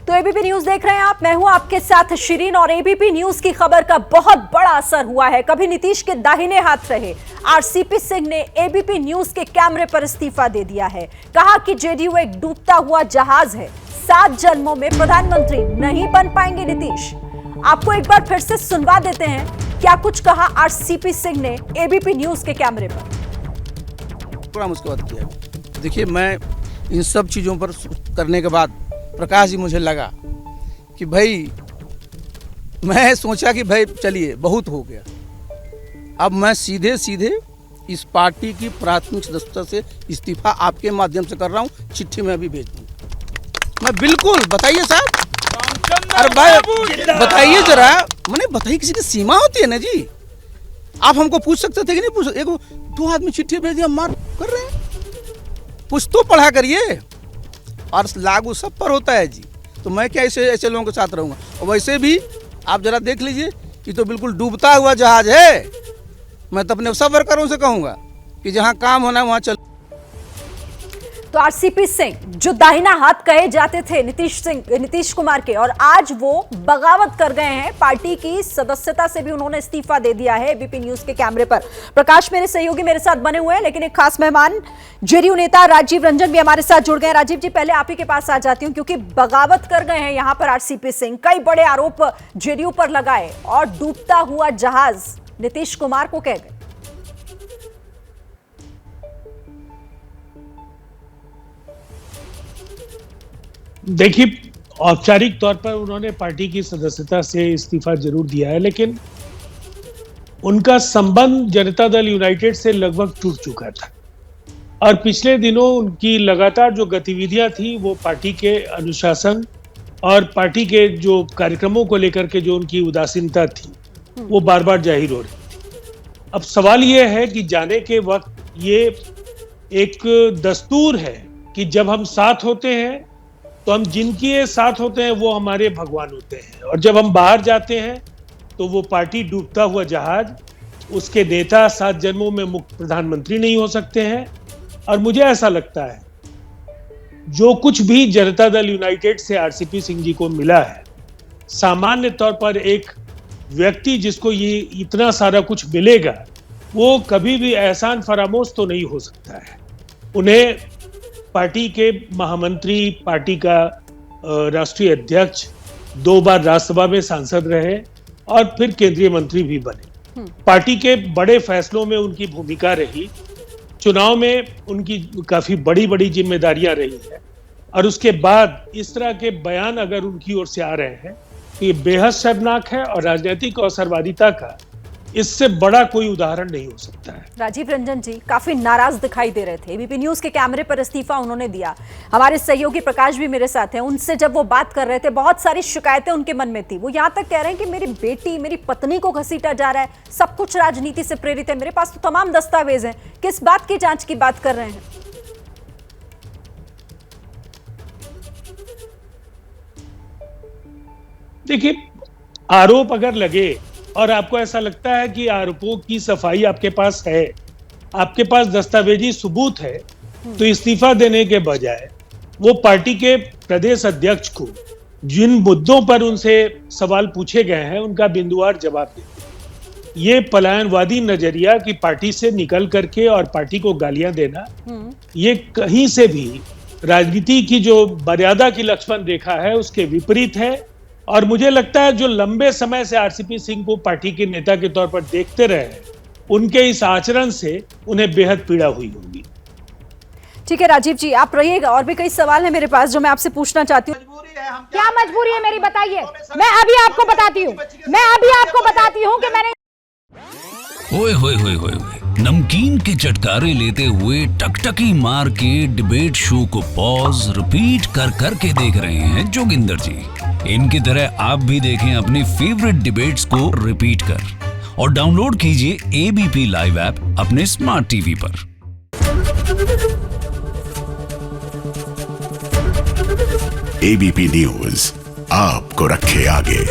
तो ABP news देख रहे हैं आप, मैं हूं आपके साथ शिरीन। और एबीपी न्यूज की खबर का बहुत बड़ा असर हुआ है। कभी नीतीश के दाहिने हाथ रहे आरसीपी सिंह ने एबीपी न्यूज के कैमरे पर इस्तीफा दे दिया है। कहा कि जेडीयू एक डूबता हुआ जहाज है, 7 जन्मों में प्रधानमंत्री नहीं बन पाएंगे नीतीश। आपको एक बार फिर से सुनवा देते हैं क्या कुछ कहा आरसीपी सिंह ने एबीपी न्यूज के कैमरे पर। उसके बाद किया, देखिए मैं इन सब चीज़ों पर करने के बाद प्रकाश जी मुझे लगा कि भाई, मैं सोचा कि भाई चलिए बहुत हो गया, अब मैं सीधे सीधे इस पार्टी की प्राथमिक सदस्यता से इस्तीफा आपके माध्यम से कर रहा हूँ। चिट्ठी में अभी भेज दूँ मैं, बिल्कुल। बताइए साहब, अरे भाई बताइए जरा, मैंने बताइए, किसी की सीमा होती है ना जी। आप हमको पूछ सकते थे कि नहीं पूछ, एक 2 आदमी चिट्ठी भेज दिया, मार कर रहे हैं। कुछ तो पढ़ा करिए, और लागू सब पर होता है जी। तो मैं क्या ऐसे लोगों के साथ रहूँगा। और वैसे भी आप जरा देख लीजिए, ये तो बिल्कुल डूबता हुआ जहाज है। मैं तो अपने सब वर्करों से कहूँगा कि जहाँ काम होना है वहाँ चल। तो आरसीपी सिंह जो दाहिना हाथ कहे जाते थे नीतीश कुमार के, और आज वो बगावत कर गए हैं। पार्टी की सदस्यता से भी उन्होंने इस्तीफा दे दिया है। एबीपी न्यूज के कैमरे पर प्रकाश मेरे सहयोगी मेरे साथ बने हुए हैं, लेकिन एक खास मेहमान जेडीयू नेता राजीव रंजन भी हमारे साथ जुड़ गए हैं। राजीव जी, पहले आप ही के पास आ जाती हूं, क्योंकि बगावत कर गए हैं यहां पर आरसीपी सिंह। कई बड़े आरोप जेडीयू पर लगाए और डूबता हुआ जहाज नीतीश कुमार को कह गए। देखिए, औपचारिक तौर पर उन्होंने पार्टी की सदस्यता से इस्तीफा जरूर दिया है, लेकिन उनका संबंध जनता दल यूनाइटेड से लगभग टूट चुका था। और पिछले दिनों उनकी लगातार जो गतिविधियां थी, वो पार्टी के अनुशासन और पार्टी के जो कार्यक्रमों को लेकर के जो उनकी उदासीनता थी, वो बार बार जाहिर हो रही थी। अब सवाल ये है कि जाने के वक्त ये एक दस्तूर है कि जब हम साथ होते हैं तो हम जिनके साथ होते हैं वो हमारे भगवान होते हैं, और जब हम बाहर जाते हैं तो वो पार्टी डूबता हुआ जहाज, उसके नेता 7 जन्मों में मुख्य प्रधानमंत्री नहीं हो सकते हैं। और मुझे ऐसा लगता है जो कुछ भी जनता दल यूनाइटेड से आरसीपी सिंह जी को मिला है, सामान्य तौर पर एक व्यक्ति जिसको ये इतना सारा कुछ मिलेगा, वो कभी भी एहसान फरामोश तो नहीं हो सकता है। उन्हें पार्टी के महामंत्री, पार्टी का राष्ट्रीय अध्यक्ष, 2 बार राज्यसभा में सांसद रहे और फिर केंद्रीय मंत्री भी बने। पार्टी के बड़े फैसलों में उनकी भूमिका रही, चुनाव में उनकी काफी बड़ी बड़ी जिम्मेदारियां रही है। और उसके बाद इस तरह के बयान अगर उनकी ओर से आ रहे हैं तो ये बेहद शर्मनाक है, और राजनीतिक अवसरवादिता का इससे बड़ा कोई उदाहरण नहीं हो सकता है। राजीव रंजन जी काफी नाराज दिखाई दे रहे थे। एबीपी न्यूज के कैमरे पर इस्तीफा उन्होंने दिया। हमारे सहयोगी प्रकाश भी मेरे साथ हैं, उनसे जब वो बात कर रहे थे, बहुत सारी शिकायतें उनके मन में थी। वो यहाँ तक कह रहे हैं कि मेरी बेटी, मेरी पत्नी को घसीटा जा रहा है, सब कुछ राजनीति से प्रेरित है, मेरे पास तो तमाम दस्तावेज हैं। किस बात की जांच की बात कर रहे हैं? देखिए, आरोप अगर लगे और आपको ऐसा लगता है कि आरोपों की सफाई आपके पास है, आपके पास दस्तावेजी सबूत है, तो इस्तीफा देने के बजाय वो पार्टी के प्रदेश अध्यक्ष को जिन मुद्दों पर उनसे सवाल पूछे गए हैं उनका बिंदुवार जवाब देते। ये पलायनवादी नजरिया कि पार्टी से निकल करके और पार्टी को गालियां देना, ये कहीं से भी राजनीति की जो मर्यादा की लक्ष्मण रेखा है उसके विपरीत है। और मुझे लगता है जो लंबे समय से आरसीपी सिंह को पार्टी के नेता के तौर पर देखते रहे, उनके इस आचरण से उन्हें बेहद पीड़ा हुई होगी। ठीक है राजीव जी, आप रहिएगा। और भी कई सवाल है मेरे पास जो मैं आपसे पूछना चाहती हूँ। क्या मजबूरी है मेरी, बताइए। मैं अभी आपको बताती हूँ कि मैंने ओए होए होए होए, नमकीन के चटकारे लेते हुए टकटकी मार के डिबेट शो को पॉज रिपीट कर करके देख रहे हैं जोगिंदर जी। इनकी तरह आप भी देखें अपनी फेवरेट डिबेट्स को रिपीट कर, और डाउनलोड कीजिए एबीपी लाइव ऐप अपने स्मार्ट टीवी पर। एबीपी न्यूज आपको रखे आगे।